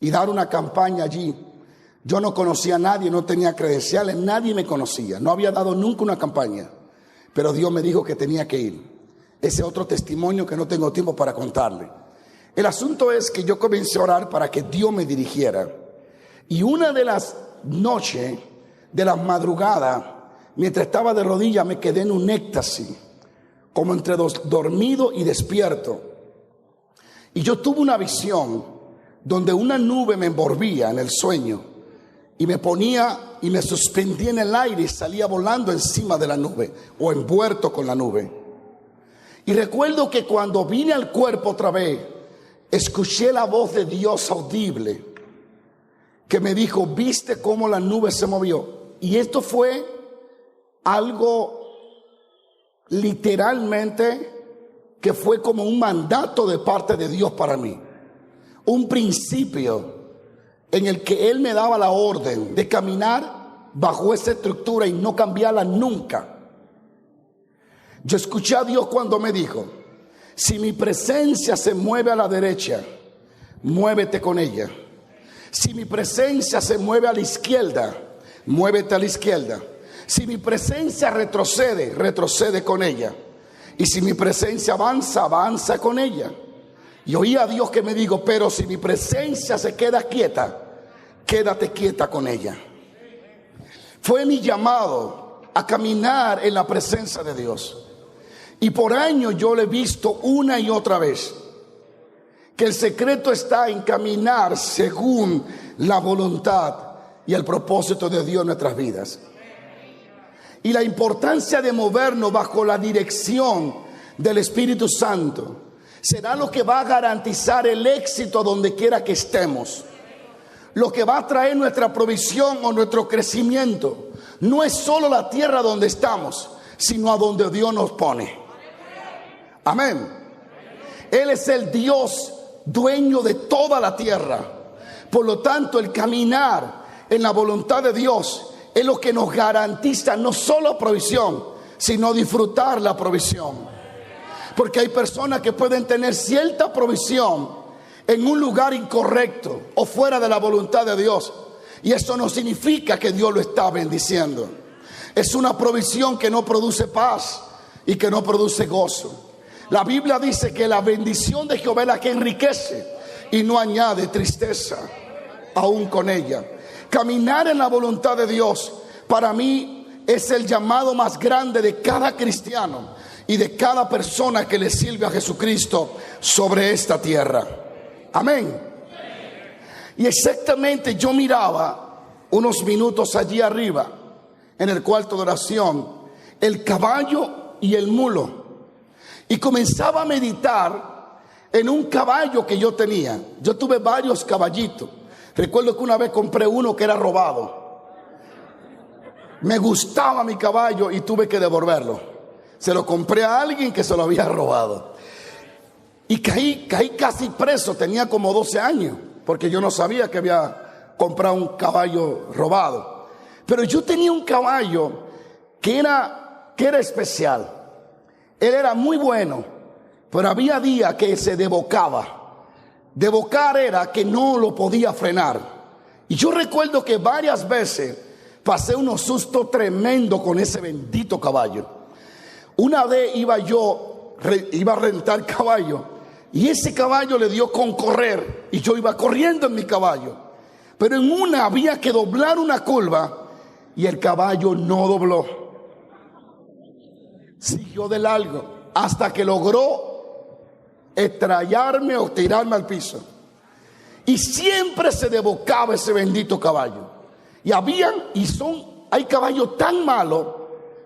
y dar una campaña allí. Yo no conocía a nadie, no tenía credenciales, nadie me conocía, no había dado nunca una campaña, pero Dios me dijo que tenía que ir. Ese otro testimonio que no tengo tiempo para contarle. El asunto es que yo comencé a orar para que Dios me dirigiera, y una de las noches, de la madrugada, mientras estaba de rodillas, me quedé en un éxtasis, como entre dormido y despierto, y yo tuve una visión donde una nube me envolvía en el sueño y me ponía y me suspendía en el aire y salía volando encima de la nube o envuelto con la nube. Y recuerdo que cuando vine al cuerpo otra vez, escuché la voz de Dios audible que me dijo: ¿viste cómo la nube se movió? Y esto fue algo literalmente que fue como un mandato de parte de Dios para mí. Un principio en el que Él me daba la orden de caminar bajo esa estructura y no cambiarla nunca. Yo escuché a Dios cuando me dijo: si mi presencia se mueve a la derecha, muévete con ella. Si mi presencia se mueve a la izquierda, muévete a la izquierda. Si mi presencia retrocede, retrocede con ella. Y si mi presencia avanza, avanza con ella. Y oí a Dios que me dijo: pero si mi presencia se queda quieta, quédate quieta con ella. Fue mi llamado a caminar en la presencia de Dios. Y por años yo lo he visto una y otra vez, que el secreto está en caminar según la voluntad y el propósito de Dios en nuestras vidas. Y la importancia de movernos bajo la dirección del Espíritu Santo será lo que va a garantizar el éxito donde quiera que estemos. Lo que va a traer nuestra provisión o nuestro crecimiento no es solo la tierra donde estamos, sino a donde Dios nos pone. Amén. Él es el Dios dueño de toda la tierra. Por lo tanto, el caminar en la voluntad de Dios es lo que nos garantiza no solo provisión, sino disfrutar la provisión. Porque hay personas que pueden tener cierta provisión en un lugar incorrecto o fuera de la voluntad de Dios, y eso no significa que Dios lo está bendiciendo. Es una provisión que no produce paz y que no produce gozo. La Biblia dice que la bendición de Jehová es la que enriquece y no añade tristeza aún con ella. Caminar en la voluntad de Dios para mí es el llamado más grande de cada cristiano y de cada persona que le sirve a Jesucristo sobre esta tierra. Amén. Y exactamente yo miraba unos minutos allí arriba en el cuarto de oración el caballo y el mulo, y comenzaba a meditar en un caballo que yo tenía. Yo tuve varios caballitos. Recuerdo que una vez compré uno que era robado. Me gustaba mi caballo y tuve que devolverlo. Se lo compré a alguien que se lo había robado. Y caí casi preso. Tenía como 12 años, porque yo no sabía que había comprado un caballo robado. Pero yo tenía un caballo que era especial. Él era muy bueno, pero había días que se desbocaba. Desbocar era que no lo podía frenar. Y yo recuerdo que varias veces pasé unos sustos tremendos con ese bendito caballo. Una vez iba a rentar caballo, y ese caballo le dio con correr, y yo iba corriendo en mi caballo. Pero en una había que doblar una curva, y el caballo no dobló. Siguió de largo hasta que logró estrellarme o tirarme al piso. Y siempre se desbocaba ese bendito caballo. Y hay caballos tan malos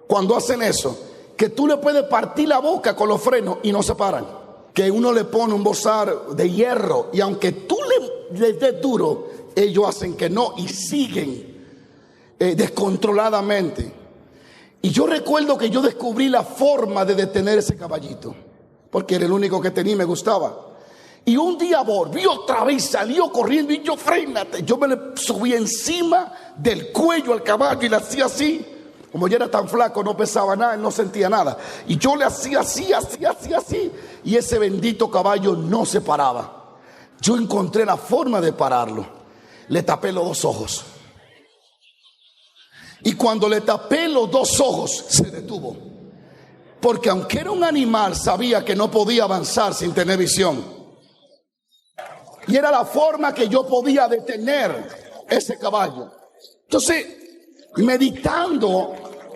cuando hacen eso, que tú le puedes partir la boca con los frenos y no se paran. Que uno le pone un bozar de hierro, y aunque tú le des duro, ellos hacen que no y siguen descontroladamente. Y yo recuerdo que yo descubrí la forma de detener ese caballito, porque era el único que tenía y me gustaba. Y un día volvió otra vez, salió corriendo, y yo: frénate. Yo me le subí encima del cuello al caballo y le hacía así. Como yo era tan flaco, no pesaba nada, él no sentía nada. Y yo le hacía así, y ese bendito caballo no se paraba. yo encontré la forma de pararlo. Le tapé los dos ojos. Y cuando le tapé los dos ojos, se detuvo. Porque aunque era un animal, sabía que no podía avanzar sin tener visión. Y era la forma que yo podía detener ese caballo. Entonces, meditando,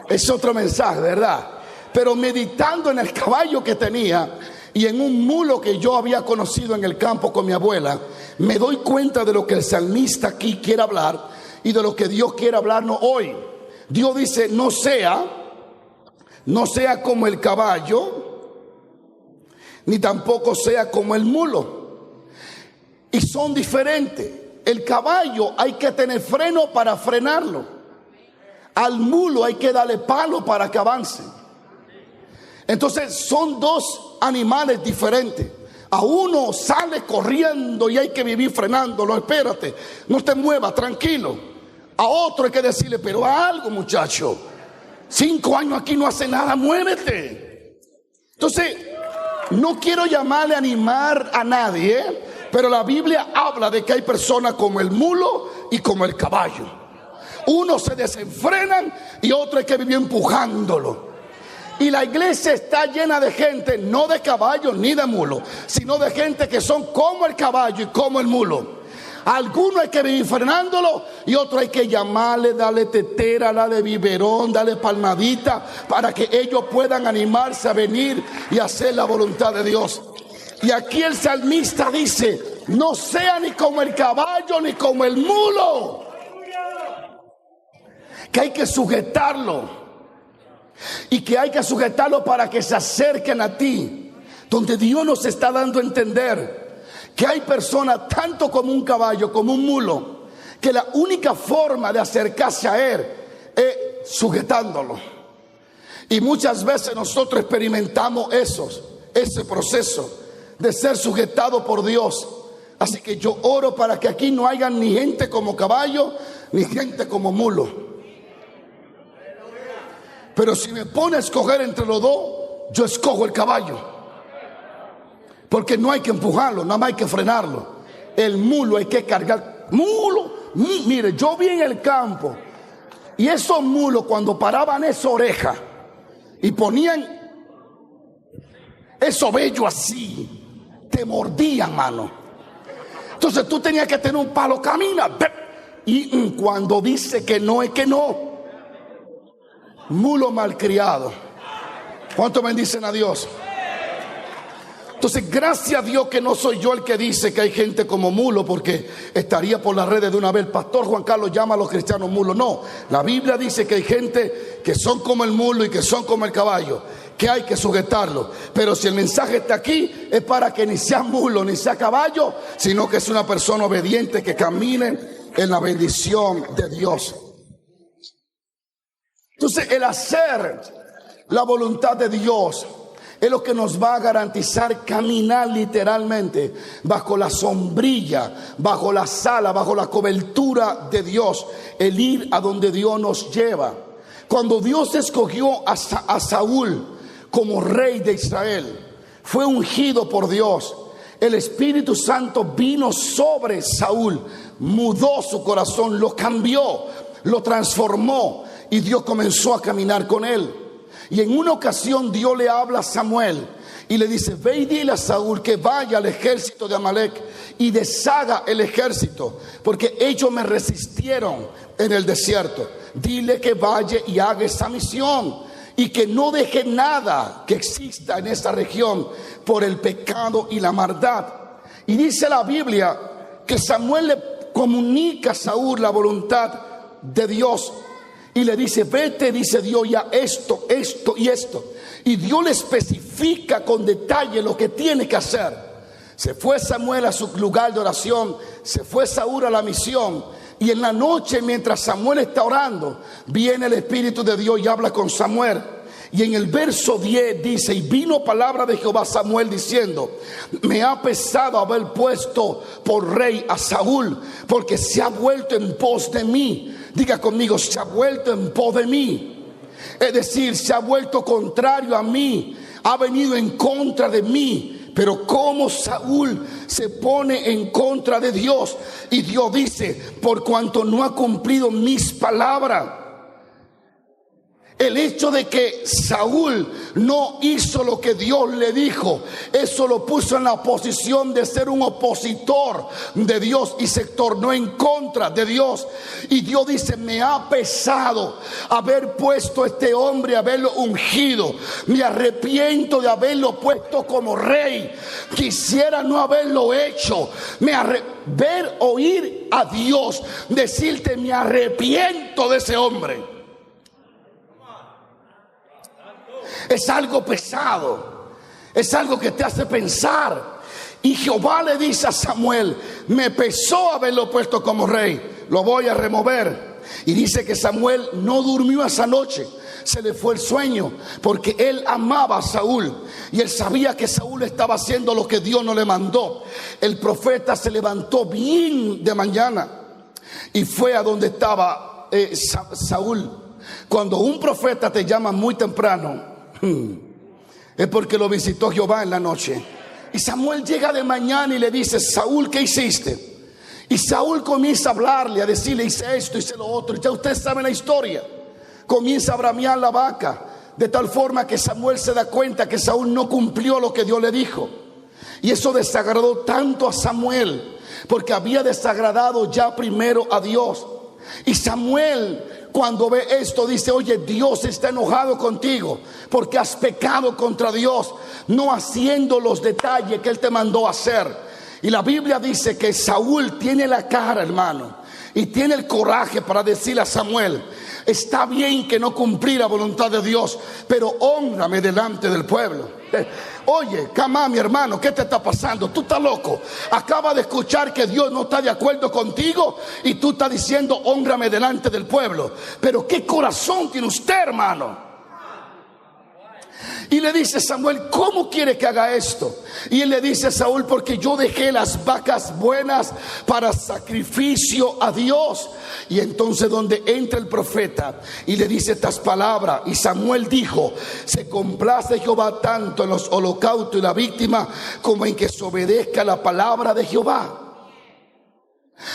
es otro mensaje, ¿verdad? Pero meditando en el caballo que tenía y en un mulo que yo había conocido en el campo con mi abuela, me doy cuenta de lo que el salmista aquí quiere hablar y de lo que Dios quiere hablarnos hoy. Dios dice, no sea como el caballo, ni tampoco sea como el mulo. Y son diferentes. El caballo hay que tener freno para frenarlo. Al mulo hay que darle palo para que avance. Entonces son dos animales diferentes. A uno sale corriendo y hay que vivir frenándolo. Espérate, no te muevas, tranquilo. A otro hay que decirle, pero algo, muchacho, 5 años aquí no hace nada, muévete. Entonces, no quiero llamarle a animar a nadie, pero la Biblia habla de que hay personas como el mulo y como el caballo. Unos se desenfrenan y otro hay que vivir empujándolo. Y la iglesia está llena de gente, no de caballos ni de mulos, sino de gente que son como el caballo y como el mulo. Algunos hay que vivir frenándolo y otros hay que llamarle, darle tetera, darle biberón, darle palmadita para que ellos puedan animarse a venir y hacer la voluntad de Dios. Y aquí el salmista dice, no sea ni como el caballo ni como el mulo, que hay que sujetarlo y que hay que sujetarlo para que se acerquen a ti, donde Dios nos está dando a entender que hay personas tanto como un caballo como un mulo, que la única forma de acercarse a él es sujetándolo. Y muchas veces nosotros experimentamos ese proceso de ser sujetado por Dios. Así que yo oro para que aquí no haya ni gente como caballo ni gente como mulo. Pero si me pone a escoger entre los dos, yo escojo el caballo. Porque no hay que empujarlo, nada más hay que frenarlo. El mulo hay que cargar. Mire, yo vi en el campo y esos mulos cuando paraban esa oreja y ponían esos vellos así, te mordían, mano. Entonces tú tenías que tener un palo, camina. Y cuando dice que no, es que no. Mulo malcriado. ¿Cuánto bendicen a Dios? Entonces, gracias a Dios que no soy yo el que dice que hay gente como mulo, porque estaría por las redes de una vez. El pastor Juan Carlos llama a los cristianos mulos. No, la Biblia dice que hay gente que son como el mulo y que son como el caballo, que hay que sujetarlo. Pero si el mensaje está aquí, es para que ni sea mulo ni sea caballo, sino que es una persona obediente que camine en la bendición de Dios. Entonces, el hacer la voluntad de Dios es lo que nos va a garantizar caminar literalmente bajo la sombrilla, bajo la sala, bajo la cobertura de Dios, el ir a donde Dios nos lleva. Cuando Dios escogió a Saúl como rey de Israel, fue ungido por Dios. El Espíritu Santo vino sobre Saúl, mudó su corazón, lo cambió, lo transformó y Dios comenzó a caminar con él. Y en una ocasión Dios le habla a Samuel y le dice: ve y dile a Saúl que vaya al ejército de Amalek y deshaga el ejército, porque ellos me resistieron en el desierto. Dile que vaya y haga esa misión y que no deje nada que exista en esa región por el pecado y la maldad. Y dice la Biblia que Samuel le comunica a Saúl la voluntad de Dios y le dice: vete, dice Dios, ya esto, esto y esto. Y Dios le especifica con detalle lo que tiene que hacer. Se fue Samuel a su lugar de oración, se fue Saúl a la misión. Y en la noche, mientras Samuel está orando, viene el Espíritu de Dios y habla con Samuel. Y en el verso 10 dice: y vino palabra de Jehová a Samuel diciendo: me ha pesado haber puesto por rey a Saúl, porque se ha vuelto en pos de mí. Diga conmigo: se ha vuelto en pos de mí. Es decir, se ha vuelto contrario a mí, ha venido en contra de mí. Pero como Saúl se pone en contra de Dios, y Dios dice: por cuanto no ha cumplido mis palabras. El hecho de que Saúl no hizo lo que Dios le dijo, eso lo puso en la posición de ser un opositor de Dios y se tornó en contra de Dios. Y Dios dice: me ha pesado haber puesto a este hombre, haberlo ungido. Me arrepiento de haberlo puesto como rey. Quisiera no haberlo hecho. Oír a Dios decirte: me arrepiento de ese hombre. Es algo pesado, es algo que te hace pensar. Y Jehová le dice a Samuel: me pesó haberlo puesto como rey, lo voy a remover. Y dice que Samuel no durmió esa noche, se le fue el sueño, porque él amaba a Saúl y él sabía que Saúl estaba haciendo lo que Dios no le mandó. El profeta se levantó bien de mañana y fue a donde estaba Saúl. Cuando un profeta te llama muy temprano, es porque lo visitó Jehová en la noche. Y Samuel llega de mañana y le dice: Saúl, ¿qué hiciste? Y Saúl comienza a hablarle, a decirle: hice esto, hice lo otro. Y ya ustedes saben la historia. Comienza a bramear la vaca, de tal forma que Samuel se da cuenta que Saúl no cumplió lo que Dios le dijo. Y eso desagradó tanto a Samuel, porque había desagradado ya primero a Dios. Y Samuel, cuando ve esto, dice: oye, Dios está enojado contigo porque has pecado contra Dios, no haciendo los detalles que Él te mandó hacer. Y la Biblia dice que Saúl tiene la cara, hermano, y tiene el coraje para decirle a Samuel: está bien que no cumplí la voluntad de Dios, pero hónrame delante del pueblo. Oye, camá, mi hermano, ¿qué te está pasando? Tú estás loco. Acaba de escuchar que Dios no está de acuerdo contigo y tú estás diciendo: hónrame delante del pueblo. Pero ¿qué corazón tiene usted, hermano? Y le dice Samuel: ¿cómo quiere que haga esto? Y él le dice a Saúl: porque yo dejé las vacas buenas para sacrificio a Dios. Y entonces donde entra el profeta y le dice estas palabras. Y Samuel dijo: se complace Jehová tanto en los holocaustos y la víctima, como en que se obedezca la palabra de Jehová.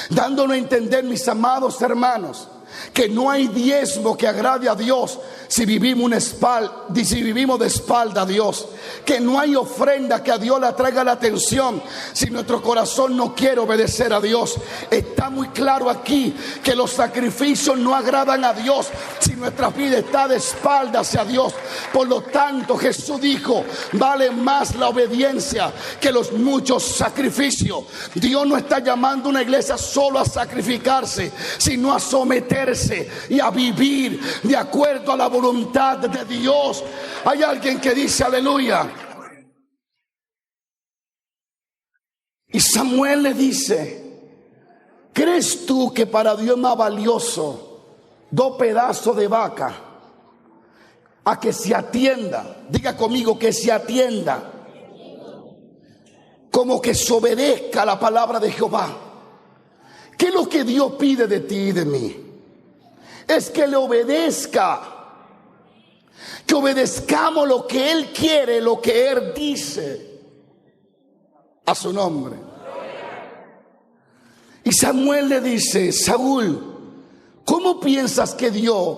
Dándonos a entender, mis amados hermanos, que no hay diezmo que agrade a Dios si vivimos de espalda a Dios. Que no hay ofrenda que a Dios le atraiga la atención si nuestro corazón no quiere obedecer a Dios. Está muy claro aquí que los sacrificios no agradan a Dios si nuestra vida está de espalda hacia Dios. Por lo tanto, Jesús dijo: vale más la obediencia que los muchos sacrificios. Dios no está llamando a una iglesia solo a sacrificarse, sino a someterse y a vivir de acuerdo a la voluntad de Dios. Hay alguien que dice aleluya. Y Samuel le dice: ¿crees tú que para Dios es más valioso 2 pedazos de vaca a que se atienda? Diga conmigo: que se atienda, como que se obedezca a la palabra de Jehová. ¿Qué es lo que Dios pide de ti y de mí? Es que le obedezca, que obedezcamos lo que Él quiere, lo que Él dice, a su nombre. Y Samuel le dice: Saúl, ¿cómo piensas que Dios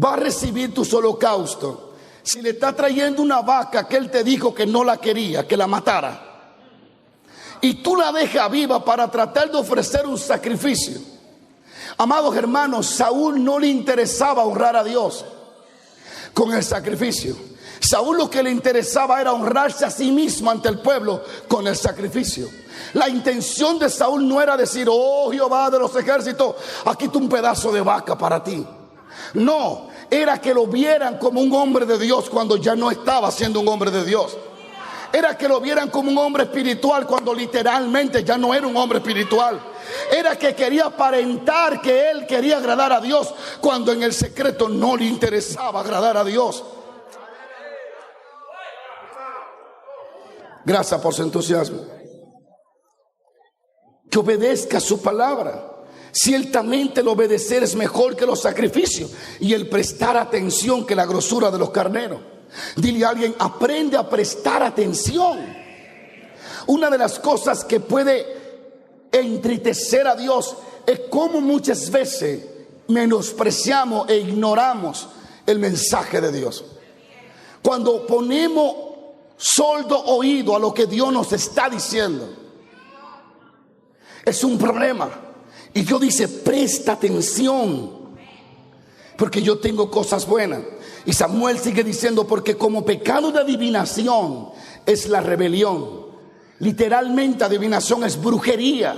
va a recibir tus holocaustos si le está trayendo una vaca que Él te dijo que no la quería, que la matara? Y tú la dejas viva para tratar de ofrecer un sacrificio. Amados hermanos, Saúl no le interesaba honrar a Dios con el sacrificio. Saúl lo que le interesaba era honrarse a sí mismo ante el pueblo con el sacrificio. La intención de Saúl no era decir: oh Jehová de los ejércitos, aquí está un pedazo de vaca para ti. No, era que lo vieran como un hombre de Dios cuando ya no estaba siendo un hombre de Dios. Era que lo vieran como un hombre espiritual cuando literalmente ya no era un hombre espiritual. Era que quería aparentar que él quería agradar a Dios cuando en el secreto no le interesaba agradar a Dios. Gracias por su entusiasmo. Que obedezca su palabra. Ciertamente el obedecer es mejor que los sacrificios, y el prestar atención que la grosura de los carneros. Dile a alguien: aprende a prestar atención. una de las cosas que puede entristecer a Dios es cómo muchas veces menospreciamos e ignoramos el mensaje de Dios. Cuando ponemos sordo oído a lo que Dios nos está diciendo, es un problema. Y Dios dice, presta atención, porque yo tengo cosas buenas. Y Samuel sigue diciendo, porque como pecado de adivinación es la rebelión. Literalmente adivinación es brujería.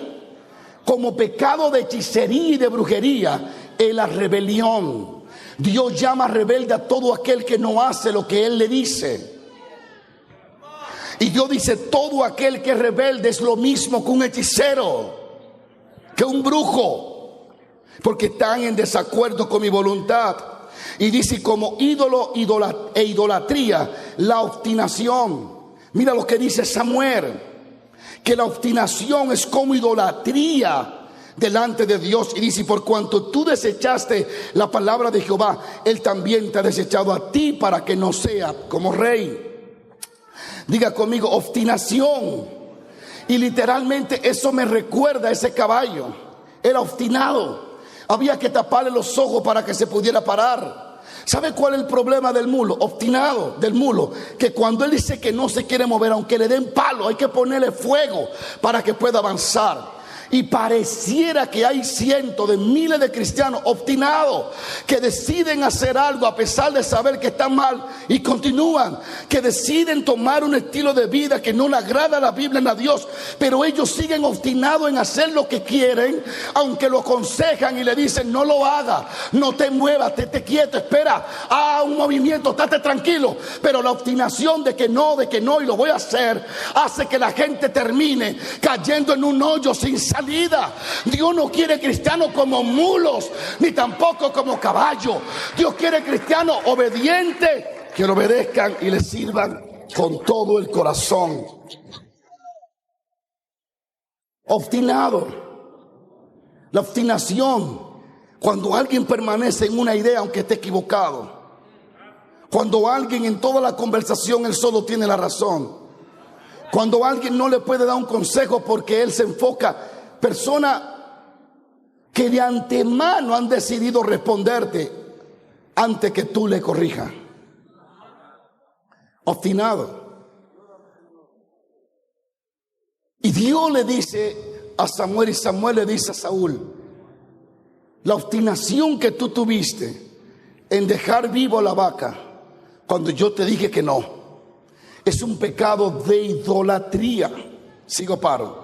Como pecado de hechicería y de brujería es la rebelión. Dios llama rebelde a todo aquel que no hace lo que Él le dice. Y Dios dice, todo aquel que es rebelde es lo mismo que un hechicero, que un brujo, porque están en desacuerdo con mi voluntad. Y dice, como ídolo e idolatría, la obstinación. Mira lo que dice Samuel, que la obstinación es como idolatría delante de Dios. Y dice, por cuanto tú desechaste la palabra de Jehová, Él también te ha desechado a ti para que no sea como rey. Diga conmigo, obstinación. Y literalmente eso me recuerda a ese caballo. Era obstinado. Había que taparle los ojos para que se pudiera parar. ¿Sabe cuál es el problema del mulo? Obstinado del mulo, que cuando él dice que no se quiere mover, aunque le den palo, hay que ponerle fuego para que pueda avanzar. Y pareciera que hay cientos de miles de cristianos obstinados que deciden hacer algo a pesar de saber que están mal y continúan, que deciden tomar un estilo de vida que no le agrada a la Biblia ni a Dios, pero ellos siguen obstinados en hacer lo que quieren, aunque lo aconsejan y le dicen no lo haga, no te muevas, te quieto, espera, un movimiento, estate tranquilo. Pero la obstinación de que no y lo voy a hacer hace que la gente termine cayendo en un hoyo sin salida. Dios no quiere cristianos como mulos, ni tampoco como caballos. Dios quiere cristianos obedientes, que le obedezcan y le sirvan con todo el corazón. Obstinado. La obstinación, cuando alguien permanece en una idea aunque esté equivocado. Cuando alguien en toda la conversación él solo tiene la razón. Cuando alguien no le puede dar un consejo porque él se enfoca. Personas que de antemano han decidido responderte antes que tú le corrijas. Obstinado. Y Dios le dice a Samuel, y Samuel le dice a Saúl, la obstinación que tú tuviste en dejar vivo a la vaca cuando yo te dije que no, es un pecado de idolatría. Sigo paro.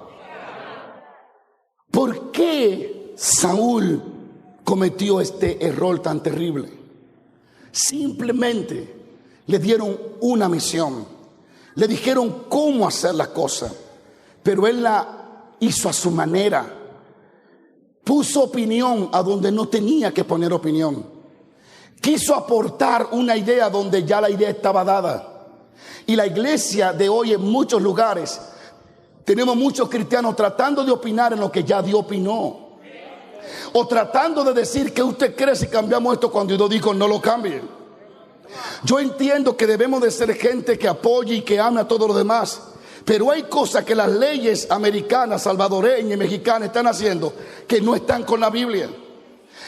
¿Por qué Saúl cometió este error tan terrible? Simplemente le dieron una misión, le dijeron cómo hacer las cosas, pero él la hizo a su manera. Puso opinión a donde no tenía que poner opinión. Quiso aportar una idea donde ya la idea estaba dada. Y la iglesia de hoy en muchos lugares tenemos muchos cristianos tratando de opinar en lo que ya Dios opinó. O tratando de decir que usted cree si cambiamos esto cuando Dios dijo no lo cambie. Yo entiendo que debemos de ser gente que apoye y que ame a todos los demás. Pero hay cosas que las leyes americanas, salvadoreñas y mexicanas están haciendo que no están con la Biblia.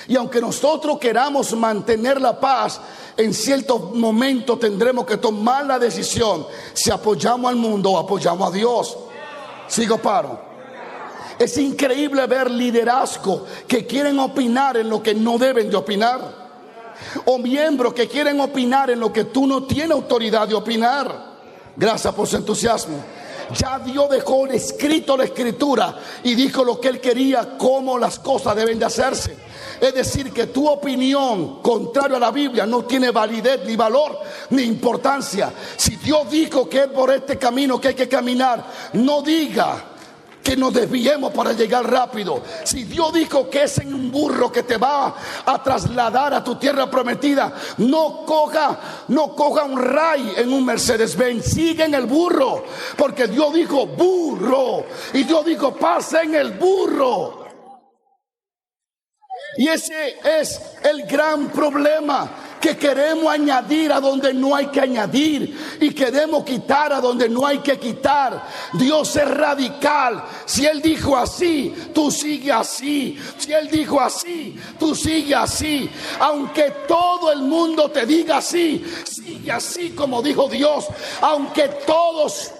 Y aunque nosotros queramos mantener la paz, en ciertos momentos tendremos que tomar la decisión si apoyamos al mundo o apoyamos a Dios. Sigo paro. Es increíble ver liderazgo que quieren opinar en lo que no deben de opinar, o miembros que quieren opinar en lo que tú no tienes autoridad de opinar. Gracias por su entusiasmo. Ya Dios dejó escrito la escritura y dijo lo que Él quería, cómo las cosas deben de hacerse. Es decir, que tu opinión contrario a la Biblia no tiene validez, ni valor, ni importancia. Si Dios dijo que es por este camino que hay que caminar, no diga que nos desviemos para llegar rápido. Si Dios dijo que es en un burro que te va a trasladar a tu tierra prometida, no coja un Ray en un Mercedes-Benz, sigue en el burro, porque Dios dijo burro, y Dios dijo pasa en el burro. Y ese es el gran problema, que queremos añadir a donde no hay que añadir y queremos quitar a donde no hay que quitar. Dios es radical. Si Él dijo así, tú sigue así. Si Él dijo así, tú sigue así. Aunque todo el mundo te diga así, sigue así como dijo Dios. Aunque todos...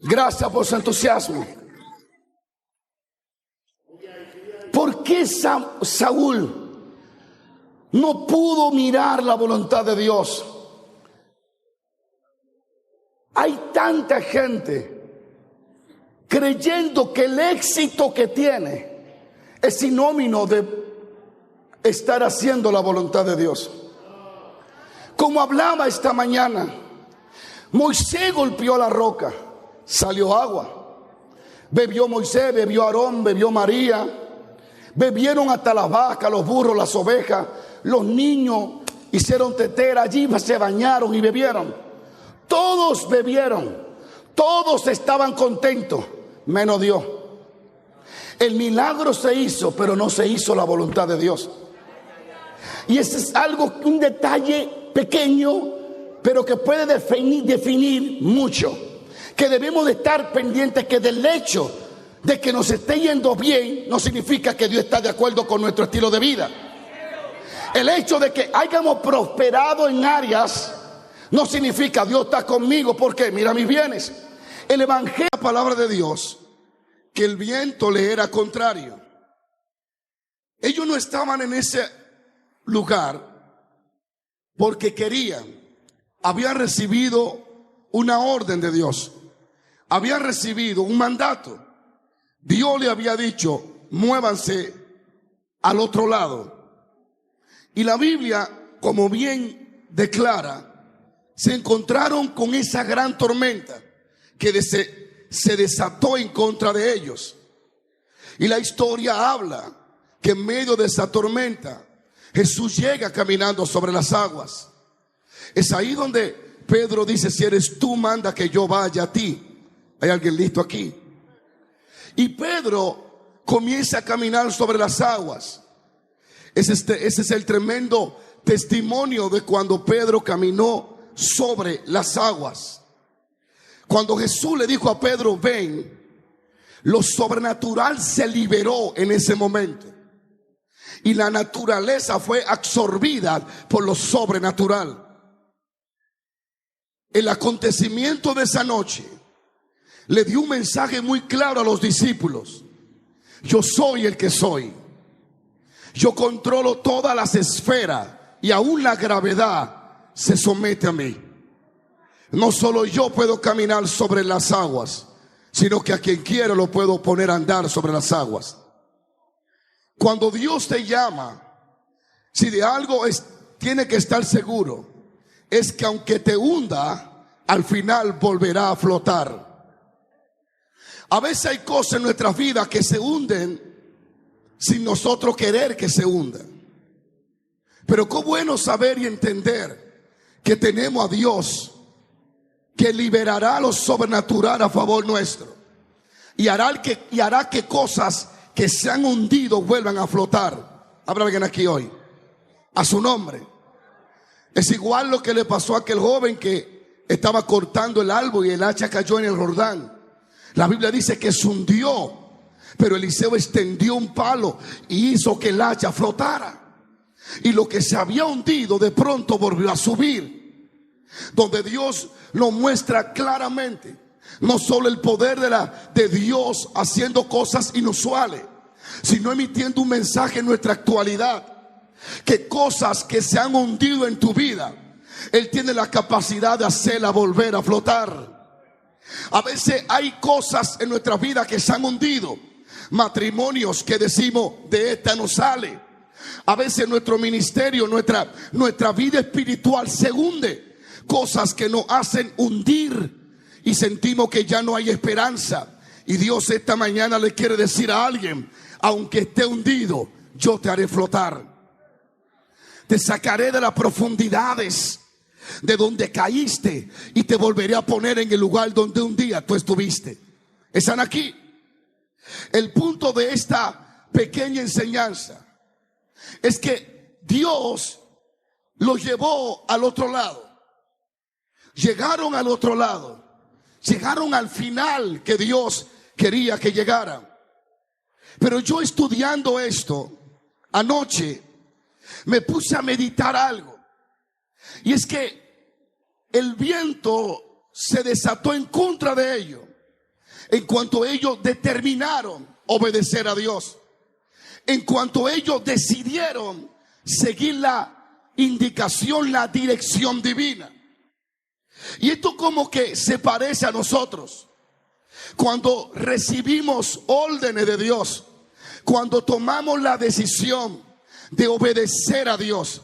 Gracias por su entusiasmo. ¿Por qué Saúl no pudo mirar la voluntad de Dios? Hay tanta gente creyendo que el éxito que tiene es sinónimo de estar haciendo la voluntad de Dios. Como hablaba esta mañana, Moisés golpeó la roca, salió agua. Bebió Moisés, bebió Aarón, bebió María. Bebieron hasta las vacas, los burros, las ovejas. Los niños hicieron tetera, allí se bañaron y bebieron. Todos bebieron, todos estaban contentos, menos Dios. El milagro se hizo, pero no se hizo la voluntad de Dios. Y ese es algo, un detalle pequeño, pero que puede definir mucho. Que debemos de estar pendientes, que del hecho de que nos esté yendo bien no significa que Dios está de acuerdo con nuestro estilo de vida. El hecho de que hayamos prosperado en áreas no significa Dios está conmigo porque mira mis bienes. El evangelio, la palabra de Dios, que el viento le era contrario. Ellos no estaban en ese lugar porque querían. Habían recibido una orden de Dios. Habían recibido un mandato. Dios le había dicho, muévanse al otro lado. Y la Biblia, como bien declara, se encontraron con esa gran tormenta que se desató en contra de ellos. Y la historia habla que en medio de esa tormenta Jesús llega caminando sobre las aguas. Es ahí donde Pedro dice, si eres tú, manda que yo vaya a ti. ¿Hay alguien listo aquí? Y Pedro comienza a caminar sobre las aguas. Ese es el tremendo testimonio de cuando Pedro caminó sobre las aguas. Cuando Jesús le dijo a Pedro, ven, lo sobrenatural se liberó en ese momento. Y la naturaleza fue absorbida por lo sobrenatural. El acontecimiento de esa noche le dio un mensaje muy claro a los discípulos. Yo soy el que soy. Yo controlo todas las esferas y aún la gravedad se somete a mí. No solo yo puedo caminar sobre las aguas, sino que a quien quiero lo puedo poner a andar sobre las aguas. Cuando Dios te llama, si de algo tiene que estar seguro, es que aunque te hunda, al final volverá a flotar. A veces hay cosas en nuestras vidas que se hunden sin nosotros querer que se hundan. Pero qué bueno saber y entender que tenemos a Dios que liberará lo sobrenatural a favor nuestro y hará que cosas que se han hundido vuelvan a flotar. ¿Habrá alguien aquí hoy? A su nombre. Es igual lo que le pasó a aquel joven que estaba cortando el árbol y el hacha cayó en el Jordán. La Biblia dice que se hundió, pero Eliseo extendió un palo y hizo que el hacha flotara. Y lo que se había hundido de pronto volvió a subir. Donde Dios nos muestra claramente no solo el poder de Dios haciendo cosas inusuales, sino emitiendo un mensaje en nuestra actualidad. Que cosas que se han hundido en tu vida, Él tiene la capacidad de hacerla volver a flotar. A veces hay cosas en nuestra vida que se han hundido. Matrimonios que decimos, de esta no sale. A veces nuestro ministerio, nuestra vida espiritual se hunde. Cosas que nos hacen hundir y sentimos que ya no hay esperanza. Y Dios esta mañana le quiere decir a alguien, aunque esté hundido, yo te haré flotar. Te sacaré de las profundidades de donde caíste y te volveré a poner en el lugar donde un día tú estuviste. ¿Están aquí? El punto de esta pequeña enseñanza es que Dios los llevó al otro lado. Llegaron al otro lado. Llegaron al final que Dios quería que llegaran. Pero yo estudiando esto anoche me puse a meditar algo. Y es que el viento se desató en contra de ellos en cuanto ellos determinaron obedecer a Dios. En cuanto ellos decidieron seguir la indicación, la dirección divina. Y esto como que se parece a nosotros. Cuando recibimos órdenes de Dios, cuando tomamos la decisión de obedecer a Dios,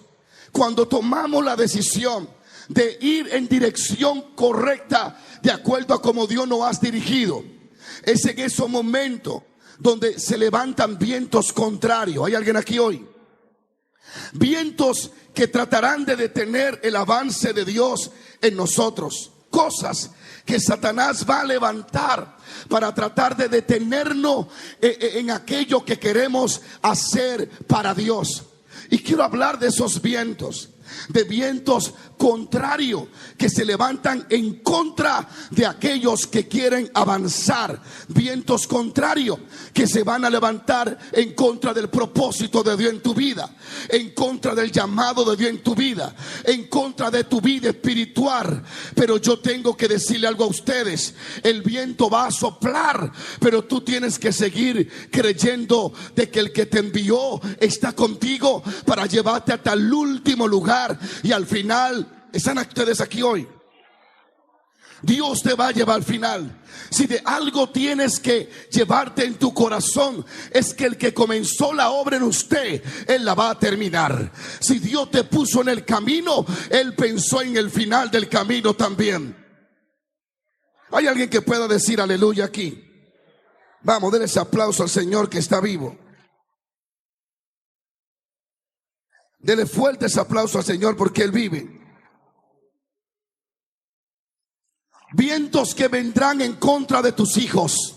cuando tomamos la decisión de ir en dirección correcta de acuerdo a como Dios nos ha dirigido, es en esos momentos donde se levantan vientos contrarios. ¿Hay alguien aquí hoy? Vientos que tratarán de detener el avance de Dios en nosotros. Cosas que Satanás va a levantar para tratar de detenernos en aquello que queremos hacer para Dios. Y quiero hablar de esos vientos, de vientos contrarios que se levantan en contra de aquellos que quieren avanzar. Vientos contrarios que se van a levantar en contra del propósito de Dios en tu vida, en contra del llamado de Dios en tu vida, en contra de tu vida espiritual. Pero yo tengo que decirle algo a ustedes: el viento va a soplar, pero tú tienes que seguir creyendo de que el que te envió está contigo para llevarte hasta el último lugar. Y al final, ¿están ustedes aquí hoy? Dios te va a llevar al final. Si de algo tienes que llevarte en tu corazón, es que el que comenzó la obra en usted, Él la va a terminar. Si Dios te puso en el camino, Él pensó en el final del camino también. ¿Hay alguien que pueda decir aleluya aquí? Vamos, denle ese aplauso al Señor que está vivo. Dele fuerte ese aplauso al Señor porque Él vive. Vientos que vendrán en contra de tus hijos.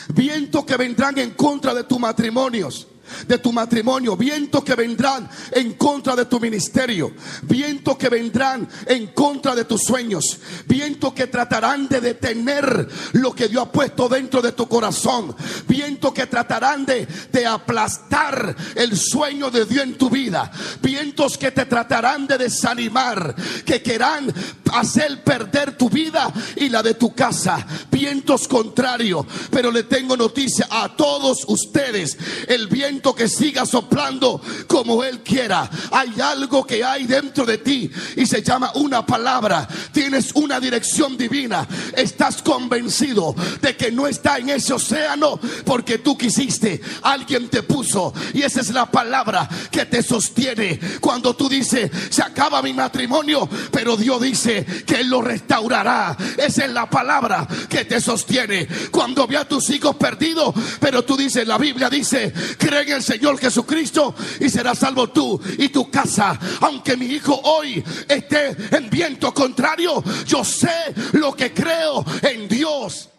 Vientos que vendrán en contra de tus matrimonios, de tu matrimonio. Vientos que vendrán en contra de tu ministerio. Vientos que vendrán en contra de tus sueños. Vientos que tratarán de detener lo que Dios ha puesto dentro de tu corazón. Vientos que tratarán de aplastar el sueño de Dios en tu vida. Vientos que te tratarán de desanimar, que querrán hacer perder tu vida y la de tu casa. Vientos contrarios. Pero le tengo noticia a todos ustedes: el viento que siga soplando como Él quiera. Hay algo que hay dentro de ti y se llama una palabra. Tienes una dirección divina. Estás convencido de que no está en ese océano porque tú quisiste. Alguien te puso, y esa es la palabra que te sostiene. Cuando tú dices: se acaba mi matrimonio, pero Dios dice que Él lo restaurará. Esa es la palabra que te sostiene. Cuando ve a tus hijos perdidos, pero tú dices, la Biblia dice: cree en el Señor Jesucristo y serás salvo tú y tu casa. Aunque mi hijo hoy esté en viento contrario, yo sé lo que creo en Dios.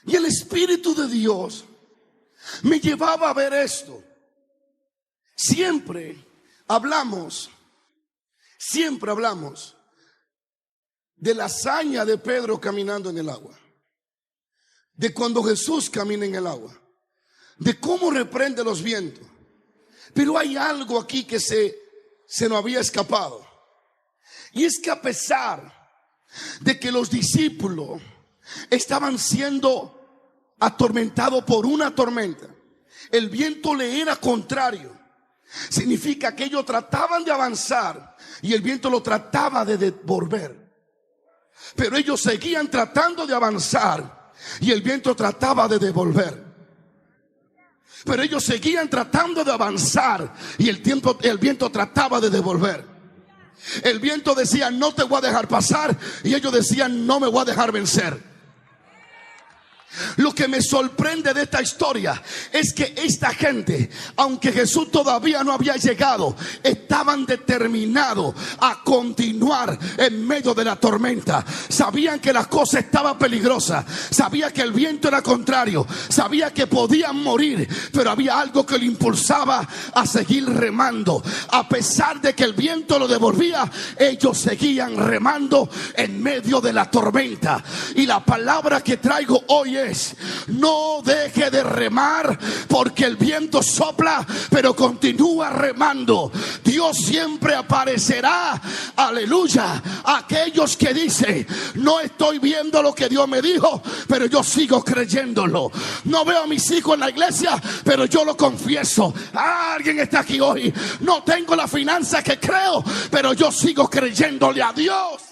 Y el Espíritu de Dios me llevaba a ver esto. Siempre hablamos de la hazaña de Pedro caminando en el agua, de cuando Jesús camina en el agua, de cómo reprende los vientos. Pero hay algo aquí que se nos había escapado. Y es que a pesar de que los discípulos estaban siendo atormentados por una tormenta, el viento le era contrario. Significa que ellos trataban de avanzar y el viento lo trataba de devolver. Pero ellos seguían tratando de avanzar y el viento trataba de devolver. Pero ellos seguían tratando de avanzar y el viento trataba de devolver. El viento decía: no te voy a dejar pasar, y ellos decían: no me voy a dejar vencer. Lo que me sorprende de esta historia es que esta gente, aunque Jesús todavía no había llegado, estaban determinados a continuar en medio de la tormenta. Sabían que la cosa estaba peligrosa, sabían que el viento era contrario, sabían que podían morir, pero había algo que le impulsaba a seguir remando. A pesar de que el viento lo devolvía, ellos seguían remando en medio de la tormenta. Y la palabra que traigo hoy es: no deje de remar, porque el viento sopla, pero continúa remando. Dios siempre aparecerá, aleluya, a aquellos que dicen: no estoy viendo lo que Dios me dijo, pero yo sigo creyéndolo. No veo a mis hijos en la iglesia, pero yo lo confieso. Alguien está aquí hoy: no tengo la finanza que creo, pero yo sigo creyéndole a Dios.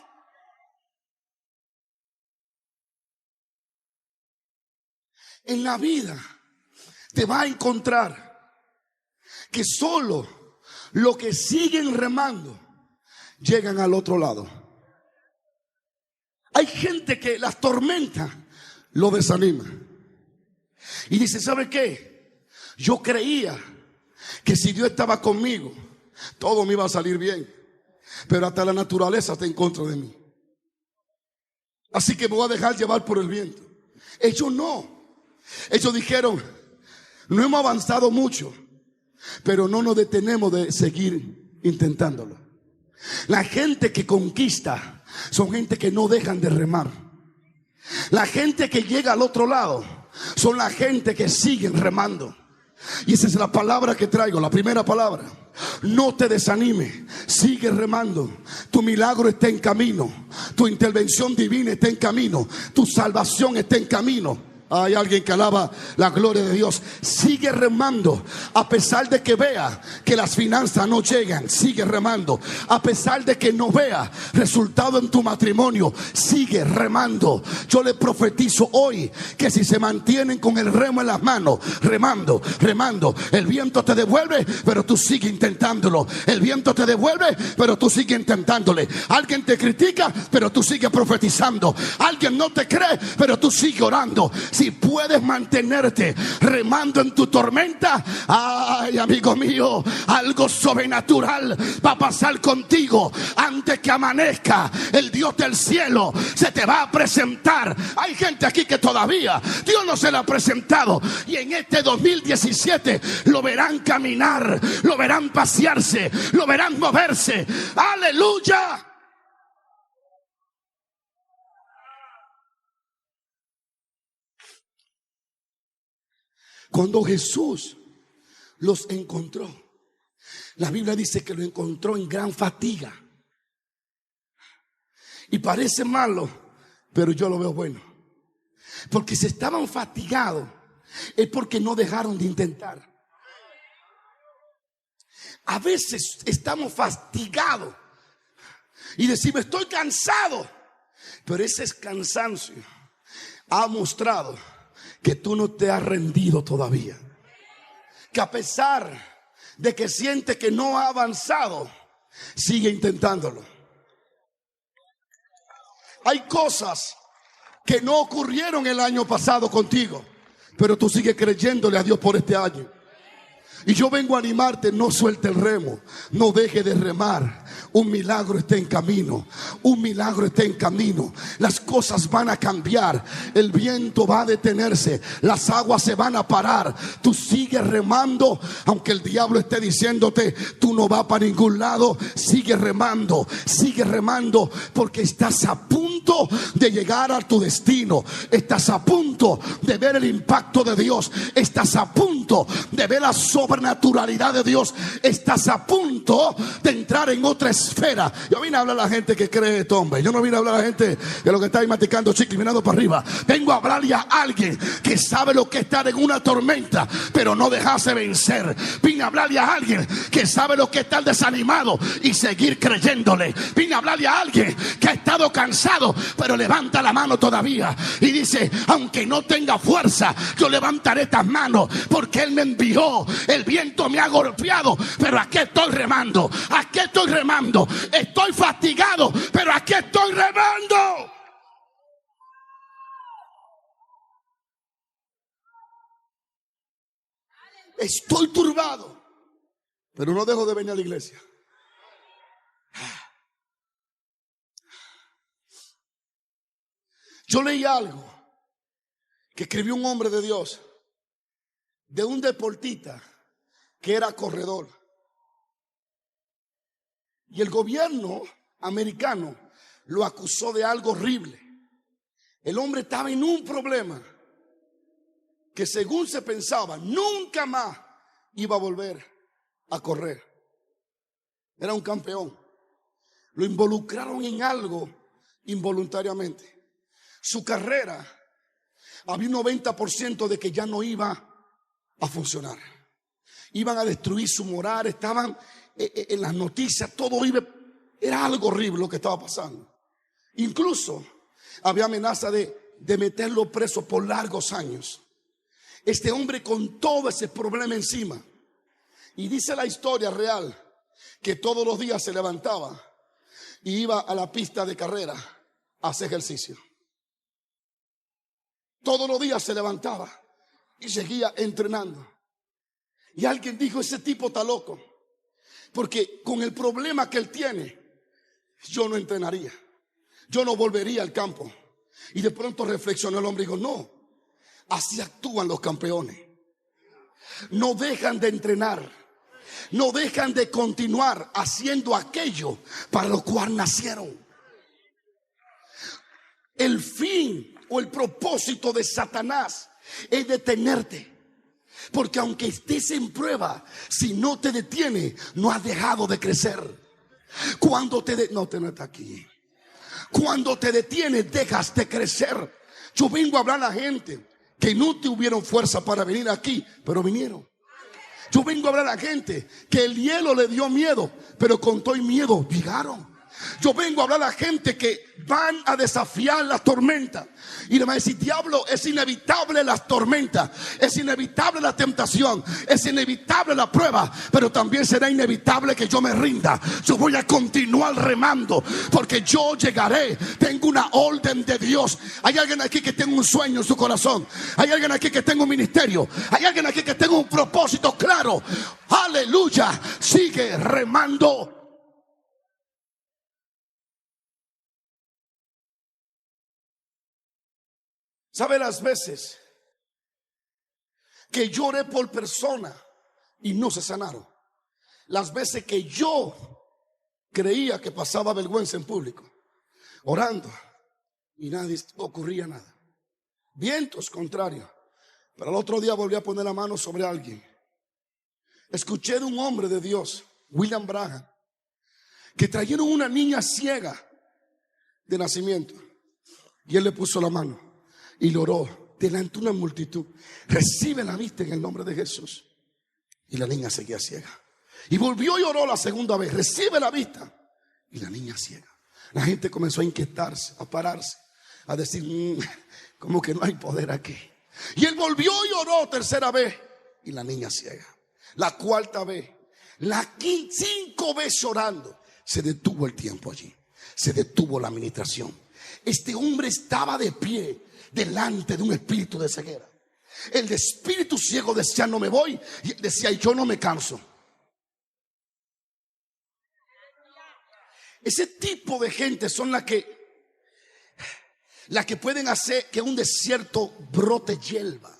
En la vida te va a encontrar que solo los que siguen remando llegan al otro lado. Hay gente que las tormentas lo desaniman y dice: ¿sabe qué? Yo creía que si Dios estaba conmigo, todo me iba a salir bien, pero hasta la naturaleza está en contra de mí, así que me voy a dejar llevar por el viento. Ellos no. Ellos dijeron: no hemos avanzado mucho, pero no nos detenemos de seguir intentándolo. La gente que conquista son gente que no dejan de remar. La gente que llega al otro lado son la gente que siguen remando. Y esa es la palabra que traigo, la primera palabra. No te desanimes, sigue remando. Tu milagro está en camino, tu intervención divina está en camino, tu salvación está en camino. Hay alguien que alaba la gloria de Dios. Sigue remando, a pesar de que vea que las finanzas no llegan. Sigue remando, a pesar de que no vea resultado en tu matrimonio. Sigue remando. Yo le profetizo hoy que si se mantienen con el remo en las manos, remando, el viento te devuelve, pero tú sigues intentándolo. El viento te devuelve, pero tú sigues intentándole. Alguien te critica, pero tú sigues profetizando. Alguien no te cree, pero tú sigues orando. Si puedes mantenerte remando en tu tormenta, ay, amigo mío, algo sobrenatural va a pasar contigo. Antes que amanezca, el Dios del cielo se te va a presentar. Hay gente aquí que todavía Dios no se la ha presentado, y en este 2017 lo verán caminar, lo verán pasearse, lo verán moverse. Aleluya. Cuando Jesús los encontró, la Biblia dice que lo encontró en gran fatiga. Y parece malo, pero yo lo veo bueno. Porque si estaban fatigados, es porque no dejaron de intentar. A veces estamos fatigados y decimos: estoy cansado. Pero ese cansancio ha mostrado que tú no te has rendido todavía, que a pesar de que sientes que no ha avanzado, sigue intentándolo. Hay cosas que no ocurrieron el año pasado contigo, pero tú sigues creyéndole a Dios por este año. Y yo vengo a animarte: no suelte el remo, no deje de remar. Un milagro está en camino, un milagro está en camino. Las cosas van a cambiar, el viento va a detenerse, las aguas se van a parar. Tú sigues remando, aunque el diablo esté diciéndote: tú no vas para ningún lado. Sigue remando, porque estás a punto de llegar a tu destino. Estás a punto de ver el impacto de Dios. Estás a punto de ver la sobrenaturalidad de Dios. Estás a punto de entrar en otra esfera. Yo vine a hablar a la gente que cree esto, hombre. Yo no vine a hablar a la gente de lo que está ahí masticando chicle y mirando para arriba. Vengo a hablarle a alguien que sabe lo que es estar en una tormenta, pero no dejarse vencer. Vine a hablarle a alguien que sabe lo que es estar desanimado y seguir creyéndole. Vine a hablarle a alguien que ha estado cansado, pero levanta la mano todavía y dice: aunque no tenga fuerza, yo levantaré estas manos, porque Él me envió. El viento me ha golpeado, pero aquí estoy remando. Aquí estoy remando. Estoy fatigado, pero aquí estoy remando. Estoy turbado, pero no dejo de venir a la iglesia. Yo leí algo que escribió un hombre de Dios, de un deportista que era corredor. Y el gobierno americano lo acusó de algo horrible. El hombre estaba en un problema que, según se pensaba, nunca más iba a volver a correr. Era un campeón. Lo involucraron en algo involuntariamente. Su carrera, había un 90% de que ya no iba a funcionar. Iban a destruir su moral, estaban en las noticias, todo iba, era algo horrible lo que estaba pasando. Incluso había amenaza de meterlo preso por largos años. Este hombre con todo ese problema encima, y dice la historia real que todos los días se levantaba y iba a la pista de carrera a hacer ejercicio. Todos los días se levantaba y seguía entrenando. Y alguien dijo: ese tipo está loco, porque con el problema que él tiene, yo no entrenaría, yo no volvería al campo. Y de pronto reflexionó el hombre y dijo: no, así actúan los campeones. No dejan de entrenar, no dejan de continuar haciendo aquello para lo cual nacieron. El fin o el propósito de Satanás es detenerte, porque aunque estés en prueba, si no te detiene, no has dejado de crecer. Cuando no está aquí. Cuando te detienes, dejas de crecer. Yo vengo a hablar a la gente que no tuvieron fuerza para venir aquí, pero vinieron. Yo vengo a hablar a la gente que el hielo le dio miedo, pero con todo el miedo llegaron. Yo vengo a hablar a la gente que van a desafiar las tormentas y le van a decir: diablo, es inevitable las tormentas, es inevitable la tentación, es inevitable la prueba, pero también será inevitable que yo me rinda. Yo voy a continuar remando, porque yo llegaré. Tengo una orden de Dios. Hay alguien aquí que tenga un sueño en su corazón. Hay alguien aquí que tenga un ministerio. Hay alguien aquí que tenga un propósito claro. Aleluya. Sigue remando. ¿Sabe las veces que lloré por personas y no se sanaron? Las veces que yo creía que pasaba vergüenza en público, orando, y nadie ocurría nada. Vientos contrarios. Pero el otro día volví a poner la mano sobre alguien. Escuché de un hombre de Dios, William Branham, que trajeron una niña ciega de nacimiento, y él le puso la mano y le oró delante de una multitud: recibe la vista en el nombre de Jesús. Y la niña seguía ciega. Y volvió y oró la segunda vez: recibe la vista. Y la niña ciega. La gente comenzó a inquietarse, a pararse, a decir: como que no hay poder aquí. Y él volvió y oró tercera vez, y la niña ciega. La cuarta vez, cinco veces orando, se detuvo el tiempo allí, se detuvo la administración. Este hombre estaba de pie delante de un espíritu de ceguera. El de espíritu ciego decía: no me voy. Y él decía: y yo no me canso. Ese tipo de gente son las que pueden hacer que un desierto brote hierba.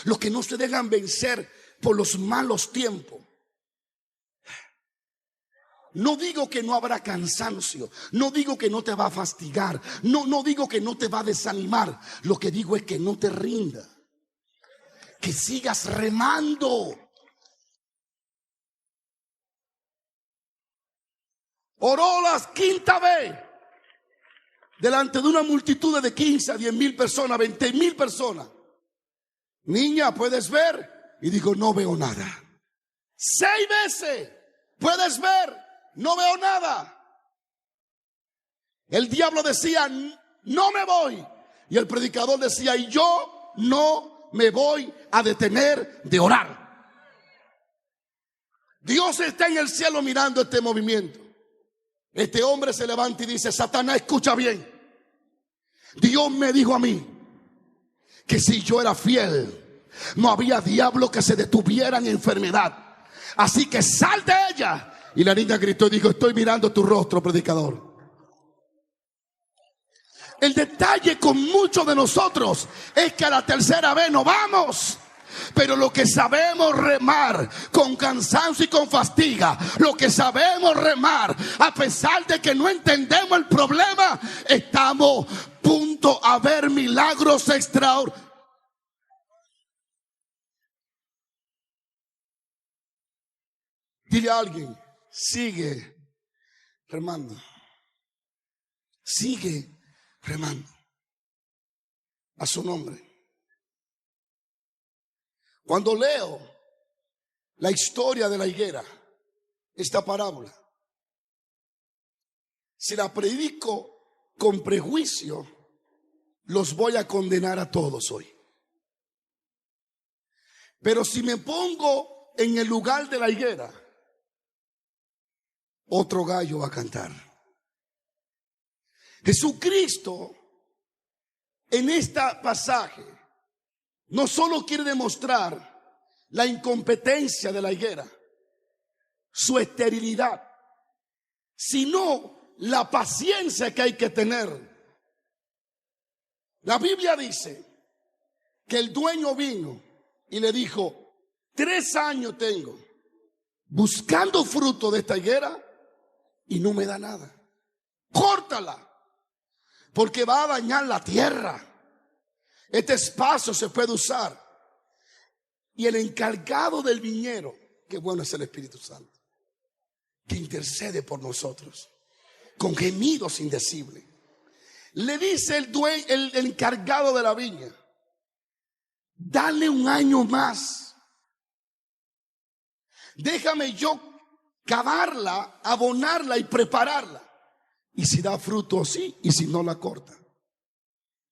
Los que no se dejan vencer por los malos tiempos. No digo que no habrá cansancio, no digo que no te va a fastigar, no digo que no te va a desanimar. Lo que digo es que no te rindas, que sigas remando. Oró la quinta vez delante de una multitud de 15 a 10,000 personas, 20,000 personas. Niña, ¿puedes ver? Y dijo: no veo nada. 6 veces: ¿puedes ver? No veo nada. El diablo decía: no me voy. Y el predicador decía: y yo no me voy a detener de orar. Dios está en el cielo mirando este movimiento. Este hombre se levanta y dice: Satanás, escucha bien. Dios me dijo a mí que si yo era fiel, No había diablo que se detuviera en enfermedad. Así que sal de ella. Y la niña gritó y dijo: estoy mirando tu rostro, predicador. El detalle con muchos de nosotros es que a la tercera vez no vamos. Pero lo que sabemos remar con cansancio y con fatiga, lo que sabemos remar a pesar de que no entendemos el problema, estamos punto a ver milagros extraordinarios. Dile a alguien: sigue remando. Sigue remando. A su nombre. Cuando leo la historia de la higuera, esta parábola, si la predico con prejuicio, los voy a condenar a todos hoy. Pero si me pongo en el lugar de la higuera, otro gallo va a cantar. Jesucristo en este pasaje no solo quiere demostrar la incompetencia de la higuera, su esterilidad, sino la paciencia que hay que tener. La Biblia dice que el dueño vino y le dijo: 3 años tengo buscando fruto de esta higuera y no me da nada. Córtala, porque va a dañar la tierra. Este espacio se puede usar. Y el encargado del viñero, que bueno es el Espíritu Santo, que intercede por nosotros con gemidos indecibles, le dice el encargado de la viña: dale 1 año más. Déjame yo cavarla, abonarla y prepararla. Y si da fruto, sí, y si no, la corta.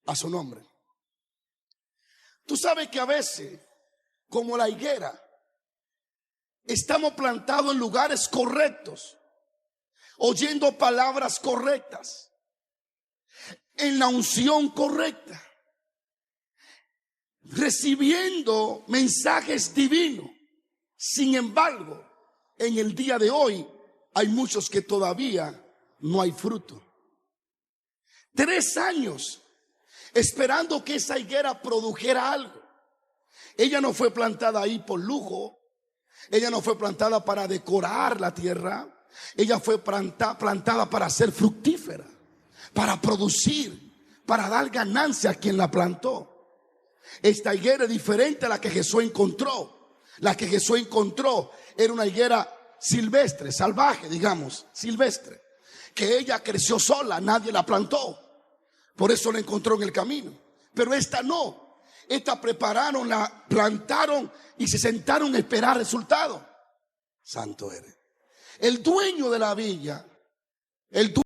A su nombre. Tú sabes que a veces, como la higuera, estamos plantados en lugares correctos, oyendo palabras correctas, en la unción correcta, recibiendo mensajes divinos. Sin embargo, en el día de hoy hay muchos que todavía no hay fruto. 3 años esperando que esa higuera produjera algo. Ella no fue plantada ahí por lujo. Ella no fue plantada para decorar la tierra. Ella fue plantada para ser fructífera, para producir, para dar ganancia a quien la plantó. Esta higuera es diferente a la que Jesús encontró. La que Jesús encontró era una higuera silvestre, salvaje, digamos, silvestre, que ella creció sola, nadie la plantó. Por eso la encontró en el camino. Pero esta no. Esta prepararon, la plantaron y se sentaron a esperar resultados. Santo eres. El dueño de la viña, el dueño